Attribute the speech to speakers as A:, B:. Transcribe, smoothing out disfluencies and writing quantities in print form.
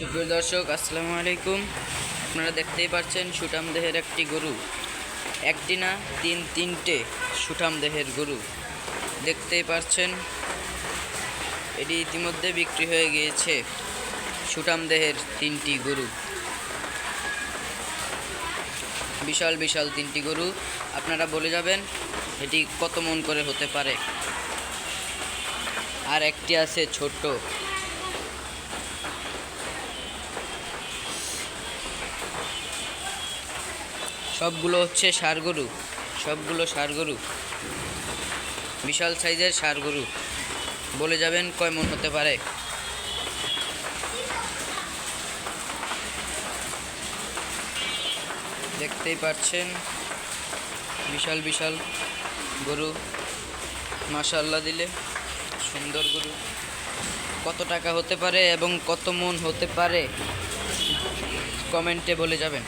A: সুপ্রিয় দর্শক, আসসালামু আলাইকুম। আপনারা দেখতেই পাচ্ছেন সুঠাম দেহের একটি গরু, একটি না তিনটে সুঠাম দেহের গরু দেখতেই পাচ্ছেন। এটি ইতিমধ্যে বিক্রি হয়ে গিয়েছে। সুঠাম দেহের তিনটি গরু, বিশাল বিশাল তিনটি গরু। আপনারা বলে যাবেন এটি কত মন করে হতে পারে। আর একটি আছে ছোট। সবগুলো হচ্ছে ষাঁড় গরু, সবগুলো ষাঁড় গরু, বিশাল সাইজের ষাঁড় গরু। বলে যাবেন কয় মন হতে পারে। দেখতেই পাচ্ছেন বিশাল বিশাল গরু, মাশাআল্লাহ দিলে সুন্দর গরু। কত টাকা হতে পারে এবং কত মন হতে পারে কমেন্টে বলে যাবেন।